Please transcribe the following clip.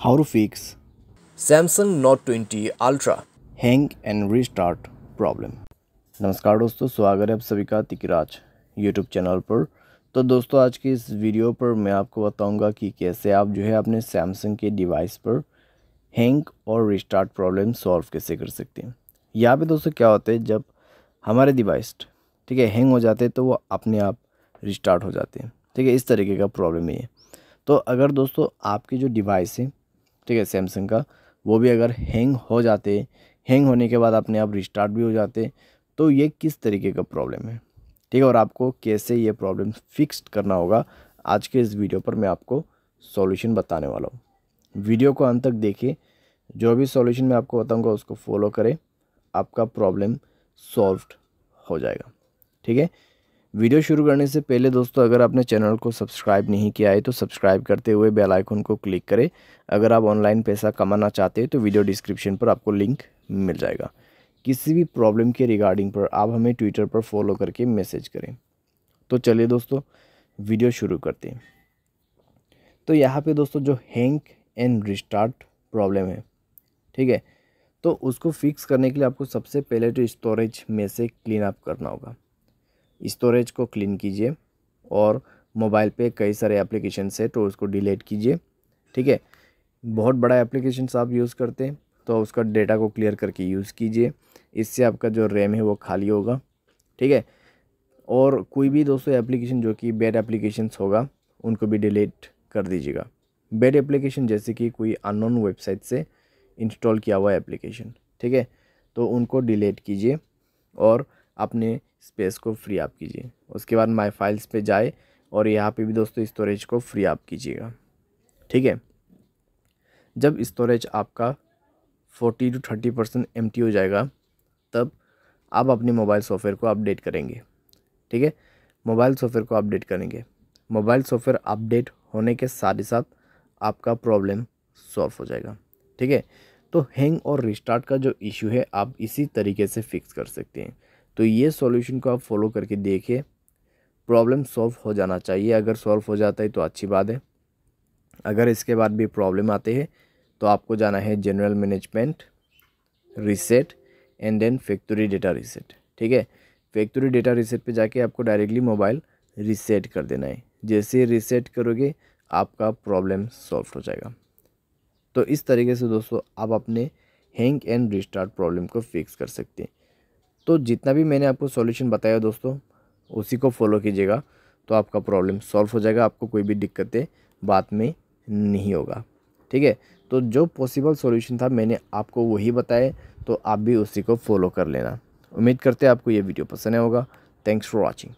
How to fix Samsung Note 20 Ultra। Hang and restart problem. नमस्कार दोस्तों, स्वागत है आप सभी का तिकराज यूट्यूब चैनल पर। तो दोस्तों, आज की इस वीडियो पर मैं आपको बताऊंगा कि कैसे आप जो है अपने सैमसंग के डिवाइस पर हैंग और रीस्टार्ट प्रॉब्लम सॉल्व कैसे कर सकते हैं। यहाँ पे दोस्तों क्या होता है, जब हमारे डिवाइस ठीक है हैंग हो जाते हैं तो वो अपने आप रिस्टार्ट हो जाते हैं। ठीक है, इस तरीके का प्रॉब्लम है ये। तो अगर दोस्तों आपकी जो डिवाइस है ठीक है सैमसंग का, वो भी अगर हैंग हो जाते, हैंग होने के बाद अपने आप रिस्टार्ट भी हो जाते, तो ये किस तरीके का प्रॉब्लम है, ठीक है, और आपको कैसे ये प्रॉब्लम फिक्स करना होगा, आज के इस वीडियो पर मैं आपको सॉल्यूशन बताने वाला हूँ। वीडियो को अंत तक देखिए, जो भी सॉल्यूशन मैं आपको बताऊँगा उसको फॉलो करें, आपका प्रॉब्लम सॉल्व हो जाएगा। ठीक है, वीडियो शुरू करने से पहले दोस्तों, अगर आपने चैनल को सब्सक्राइब नहीं किया है तो सब्सक्राइब करते हुए बेल आइकन को क्लिक करें। अगर आप ऑनलाइन पैसा कमाना चाहते हैं तो वीडियो डिस्क्रिप्शन पर आपको लिंक मिल जाएगा। किसी भी प्रॉब्लम के रिगार्डिंग पर आप हमें ट्विटर पर फॉलो करके मैसेज करें। तो चलिए दोस्तों, वीडियो शुरू करते हैं। तो यहाँ पे दोस्तों जो हैंग एंड रिस्टार्ट प्रॉब्लम है, ठीक है, तो उसको फिक्स करने के लिए आपको सबसे पहले तो स्टोरेज में से क्लीन अप करना होगा। स्टोरेज को क्लीन कीजिए और मोबाइल पे कई सारे एप्लीकेशंस है तो उसको डिलीट कीजिए। ठीक है, बहुत बड़ा एप्लीकेशंस आप यूज़ करते हैं तो उसका डेटा को क्लियर करके यूज़ कीजिए, इससे आपका जो रैम है वो खाली होगा। ठीक है, और कोई भी दोस्तों एप्लीकेशन जो कि बैड एप्लीकेशंस होगा उनको भी डिलीट कर दीजिएगा। बैड एप्लीकेशन जैसे कि कोई अननोन वेबसाइट से इंस्टॉल किया हुआ एप्लीकेशन, ठीक है, तो उनको डिलीट कीजिए और अपने स्पेस को फ्री अप कीजिए। उसके बाद माय फाइल्स पे जाए और यहाँ पे भी दोस्तों स्टोरेज को फ्री अप कीजिएगा। ठीक है, जब स्टोरेज आपका 40 to 30% एम्प्टी हो जाएगा तब आप अपने मोबाइल सॉफ्टवेयर को अपडेट करेंगे। ठीक है, मोबाइल सॉफ्टवेयर को अपडेट करेंगे। मोबाइल सॉफ्टवेयर अपडेट होने के साथ ही साथ आपका प्रॉब्लम सॉल्व हो जाएगा। ठीक है, तो हैंग और रिस्टार्ट का जो इशू है आप इसी तरीके से फिक्स कर सकते हैं। तो ये सॉल्यूशन को आप फॉलो करके देखिए, प्रॉब्लम सॉल्व हो जाना चाहिए। अगर सॉल्व हो जाता है तो अच्छी बात है। अगर इसके बाद भी प्रॉब्लम आते हैं तो आपको जाना है general management, reset and then factory data reset. ठीक है, फैक्ट्री डेटा रीसेट पे जाके आपको डायरेक्टली मोबाइल रीसेट कर देना है। जैसे रीसेट करोगे आपका प्रॉब्लम सॉल्व हो जाएगा। तो इस तरीके से दोस्तों आप अपने हैंग एंड रिस्टार्ट प्रॉब्लम को फिक्स कर सकते हैं। तो जितना भी मैंने आपको सॉल्यूशन बताया दोस्तों, उसी को फॉलो कीजिएगा तो आपका प्रॉब्लम सॉल्व हो जाएगा। आपको कोई भी दिक्कतें बाद में नहीं होगा। ठीक है, तो जो पॉसिबल सॉल्यूशन था मैंने आपको वही बताया, तो आप भी उसी को फॉलो कर लेना। उम्मीद करते हैं आपको ये वीडियो पसंद आया होगा। Thanks for watching.